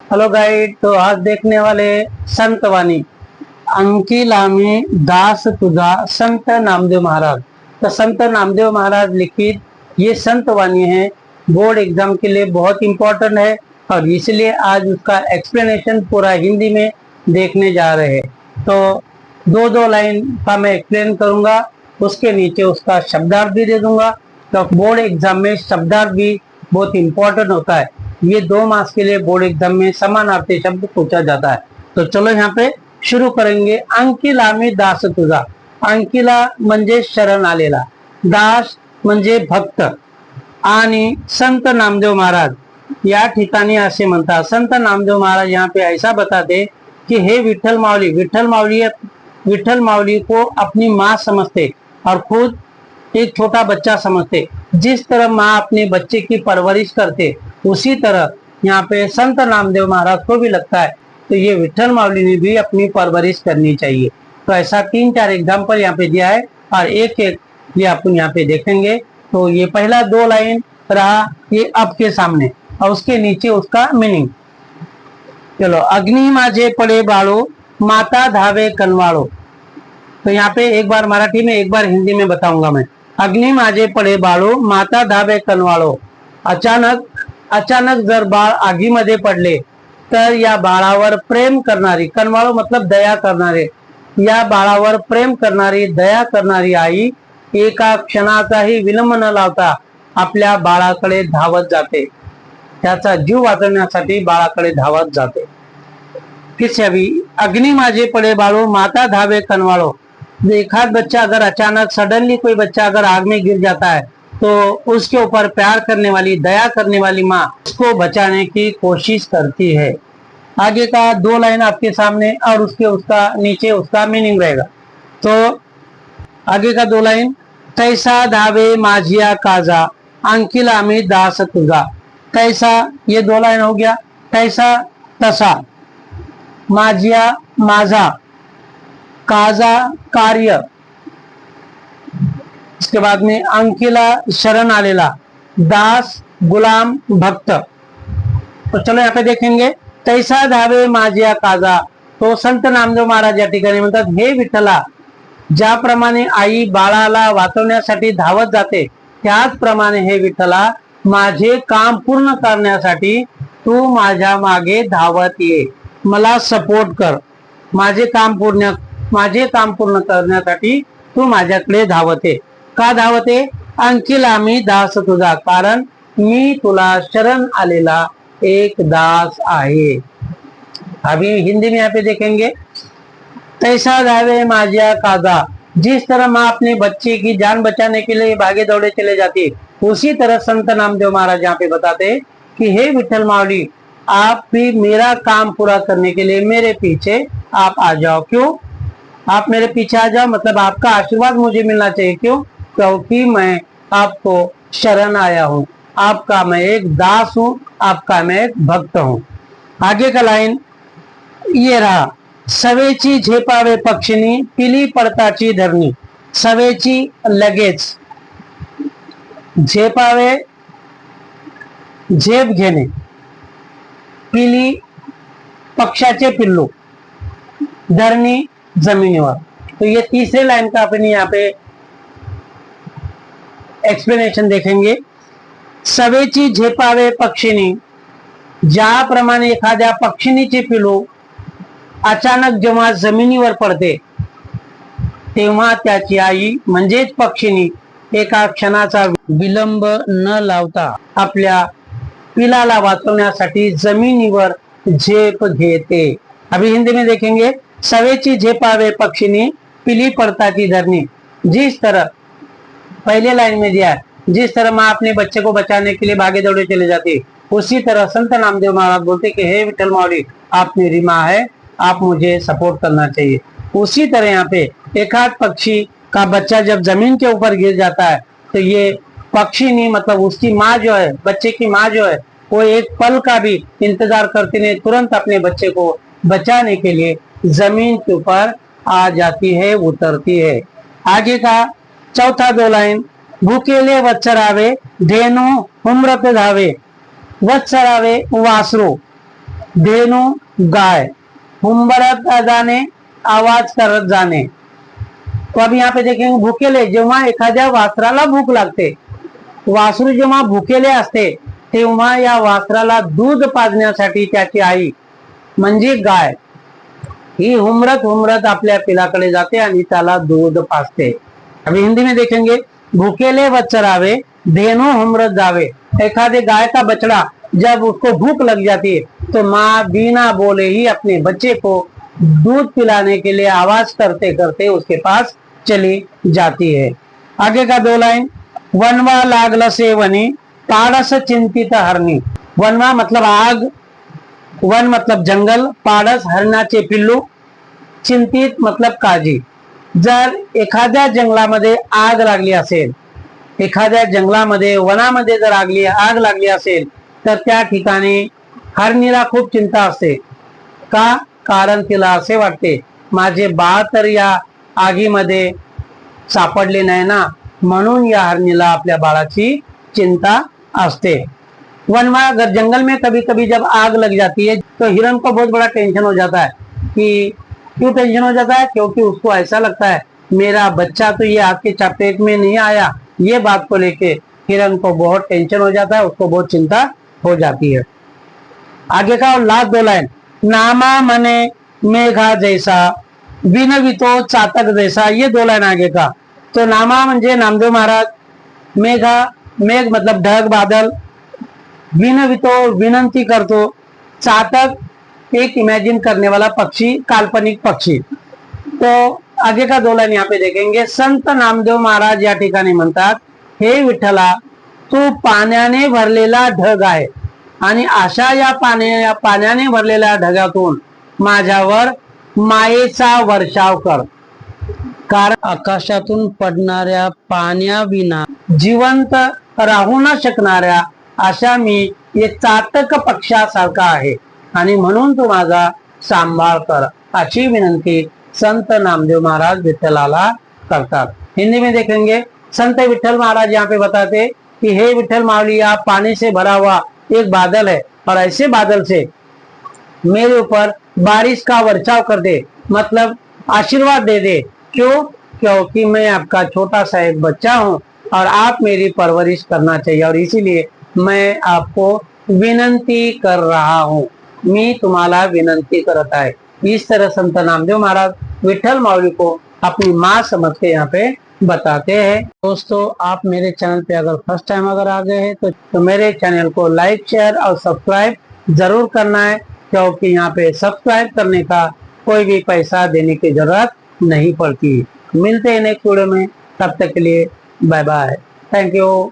Hello guide. तो आज देखने वाले संतवाणी अंकिला में दास तुझा संत नामदेव महाराज। तो संत नामदेव महाराज लिखित ये संतवाणी है, बोर्ड एग्जाम के लिए बहुत इंपॉर्टेंट है और इसलिए आज उसका एक्सप्लेनेशन पूरा हिंदी में देखने जा रहे हैं। तो दो दो लाइन का मैं एक्सप्लेन करूंगा, उसके नीचे उसका शब्दार्थ भी दे दूंगा। तो बोर्ड एग्जाम में शब्दार्थ भी बहुत इंपॉर्टेंट होता है। ये 2 मार्क्स के लिए बोर्ड एग्जाम में समानार्थी शब्द पूछा जाता है। तो चलो यहाँ पे शुरू करेंगे। अंकिला मी दास तुझा। अंकिला म्हणजे शरण आलेला, दास म्हणजे भक्त आणि संत नामदेव महाराज या ठिकाणी असे म्हणतात। संत नामदेव महाराज यहाँ पे ऐसा बताते कि हे विठल माऊली, विठल माऊली को अपनी माँ समझते और खुद एक छोटा बच्चा समझते। जिस तरह माँ अपने बच्चे की परवरिश करते उसी तरह यहाँ पे संत नामदेव महाराज को भी लगता है तो ये विठल माऊली ने भी अपनी परवरिश करनी चाहिए। तो ऐसा 3-4 एग्जाम्पल यहाँ पे दिया है और एक एक ये अपन यहाँ पे देखेंगे। तो ये पहला 2 लाइन रहा ये आपके सामने और उसके नीचे उसका मीनिंग। चलो, अग्नि माझे पड़े बाळो माता धावे कनवाळो। तो यहाँ पे एक बार मराठी में एक बार हिंदी में बताऊंगा मैं। अग्नि माझे पडे बाळो माता धावे कनवाळो। अचानक जर बाळ आगीमध्ये पडले तर या बाळावर प्रेम करणारी, कनवाळो मतलब दया करणारे, या बाळावर प्रेम करणारी दया करणारी आई एका क्षणाचाही विलंब न लावता आपल्या बाळाकडे धावत जाते, त्याचा जीव वाचवण्यासाठी बाळाकडे धावत जाते। किस अभी अग्नि माझे पड़े बाळो माता धावे कनवाळो। एक आध बच्चा अगर अचानक सडनली कोई बच्चा अगर आग में गिर जाता है तो उसके ऊपर प्यार करने वाली, दया करने वाली माँ उसको बचाने की कोशिश करती है। आगे का 2 लाइन आपके सामने और उसका नीचे उसका मीनिंग रहेगा। तो आगे का 2 लाइन, तैसा धावे माझिया काजा अंकिला मी दास तुझा। तैसा ये 2 लाइन हो गया। तैसा तसा, माझिया माझा, काजा कार्य, इसके बाद में अंकिला शरण आलेला, दास गुलाम भक्त। तो चलो यहाँ पे देखेंगे, तैसा धावे माझिया काजा। तो संत नामदेव महाराज या ठिकाणी म्हणतात, हे विठ्ठला, ज्याप्रमाणे आई बाळाला वाचवण्यासाठी धावत जाते त्याचप्रमाणे हे विठ्ठला माझे काम पूर्ण करण्यासाठी तू माझ्या मागे धावत ये, मला सपोर्ट कर। माझे काम पूर्ण करण्यासाठी तू माझ्याकडे धावते। का धावते? अंकिला मी दास तुझा, कारण मी तुला शरण आलेला एक दास आहे। अभी हिंदी में यहाँ पे देखेंगे, तैसा धावे माझिया काजा। जिस तरह माँ अपने बच्चे की जान बचाने के लिए भागे दौड़े चले जाती, उसी तरह संत नामदेव महाराज यहाँ पे बताते कि हे विठल माऊली, आप भी मेरा काम पूरा करने के लिए मेरे पीछे आप आ जाओ। क्यों? आप मेरे पीछे आ जाओ मतलब आपका आशीर्वाद मुझे मिलना चाहिए। क्यों? क्योंकि मैं आपको शरण आया हूँ, आपका मैं एक दास हूँ, आपका मैं एक भक्त हूँ। आगे का लाइन ये रहा, सवेची झेपावे पक्षिणी पिली पडताची धरणी। सवेची लगेच, झेपावे झेप घेणे, पिली पक्षाचे पिल्लू, धरणी जमिनीवर। तो ये तीसरे लाइन का अपन यहाँ पे एक्सप्लेनेशन देखेंगे। सवेची झेपावे पक्षिणी, ज्याप्रमाणे एखाद्या पक्षिणीचे पिलू अचानक जेव्हा जमिनीवर पडते तेव्हा त्याची आई म्हणजेच पक्षिणी एका क्षणाचा विलंब न लावता आपल्या पिलाला वाचवण्यासाठी जमिनीवर झेप घेते। अभी हिंदी में देखेंगे, सवेची झेपावे पक्षिणी पिली पड़ताची धरणी। जिस तरह पहले लाइन में दिया है, जिस तरह माँ अपने बच्चे को बचाने के लिए भागे दौड़े चले जाती, उसी तरह संत नामदेव महाराज बोलते कि हे विठल माऊली, आप मेरी माँ है, आप मुझे सपोर्ट करना चाहिए। उसी तरह यहाँ पे एक आध पक्षी का बच्चा जब जमीन के ऊपर गिर जाता है तो ये पक्षी नहीं मतलब उसकी माँ जो है, बच्चे की माँ जो है, वो एक पल का भी इंतजार करती नहीं, तुरंत अपने बच्चे को बचाने के लिए जमीन के ऊपर आ जाती है, उतरती है। आगे का चौथा 2 लाइन, भूकेले वत्सरावे धेनु उम्रत धावे। वत्सरावे वासरू, धेनू गाय, हुंबरत जाणे आवाज करत जाणे। तो अब यहाँ पे देखेंगे भुकेले, जेव्हा एखाद्या वासराला भूक लागते, वासरू जेव्हा भुकेले असते तेव्हा या वासराला दूध पाजण्यासाठी त्याची आई म्हणजे गाय ही हुमरत हुमरत आपल्या पिलाकडे जाते आणि त्याला दूध पाजते। अभी हिंदी में देखेंगे भूखेले वत्स चरावे, धेनु हुमरत जावे। एखादे गाय का बछड़ा जब उसको भूख लग जाती है तो माँ बिना बोले ही अपने बच्चे को दूध पिलाने के लिए आवाज करते करते उसके पास चली जाती है। आगे का 2 लाइन, वनवा लागल से वनी, पाड़स चिंतित हरणी। वनवा मतलब आग, वन मतलब जंगल, पाडस हरणाचे पिल्लू, चिंतित मतलब काळजी। जर एखाद्या जंगलामध्ये आग लागली असेल, एखाद्या जंगलामध्ये वनामध्ये जर आग लागली असेल तर त्या ठिकाणी हरणीला खूप चिंता असते। का? कारण तिला असे वाटते माझे बाळ तर या आगीमध्ये सापडले नाही ना, म्हणून या हरणीला आपल्या बाळाची चिंता असते। अगर जंगल में कभी कभी जब आग लग जाती है तो हिरण को बहुत बड़ा टेंशन हो जाता है। कि क्यों टेंशन हो जाता है? क्योंकि उसको ऐसा लगता है मेरा बच्चा तो ये आग के चपेट में नहीं आया। ये बात को लेके हिरण को बहुत टेंशन हो जाता है, उसको बहुत चिंता हो जाती है। आगे का और लास्ट 2 लाइन, नामा मने मेघा जैसा, विनवितो चातक जैसा। ये 2 लाइन आगे का। तो नामा म्हणजे नामदेव महाराज, मेघा मेघ मतलब ढग बादल, विनवितो विनंती करतो, चातक एक इमेजिन करने वाला पक्षी, काल्पनिक पक्षी। तो आगे का 2 लाइन यहाँ पे देखेंगे। संत नामदेव महाराज या ठिकाणी म्हणतात, हे विठ्ठला तू पाण्याने भरलेला ढग आहे आणि अशा या पाण्याने भरलेल्या ढगातून माझ्यावर मायेचा वर्षाव कर। कारण आकाशातून पडणाऱ्या पाण्याविना जिवंत राहू न शकणाऱ्या अशा मी एक चातक पक्षासारखा आहे आणि म्हणून तू माझा सांभाळ कर, अशी विनंती संत नामदेव महाराज विठ्ठलाला करतात। हिंदी में देखेंगे संत विठ्ठल महाराज यहाँ पे बताते कि हे विठ्ठल मावली, आप पानी से भरा हुआ एक बादल है और ऐसे बादल से मेरे ऊपर बारिश का वर्षाव कर दे, मतलब आशीर्वाद दे दे। क्यों? क्योंकि मैं आपका छोटा सा एक बच्चा हूँ और आप मेरी परवरिश करना चाहिए और इसीलिए मैं आपको विनंती कर रहा हूँ, मी तुम्हाला विनंती करत आहे। इस तरह संत नामदेव महाराज विठ्ठल मावली को अपनी माँ समझ के यहाँ पे बताते हैं। दोस्तों, आप मेरे चैनल पे अगर फर्स्ट टाइम अगर आ गए हैं तो मेरे चैनल को लाइक शेयर और सब्सक्राइब जरूर करना है, क्योंकि यहाँ पे सब्सक्राइब करने का कोई भी पैसा देने की जरूरत नहीं पड़ती। मिलते हैं नेक्स्ट वीडियो में, तब तक के लिए बाय बाय, थैंक यू।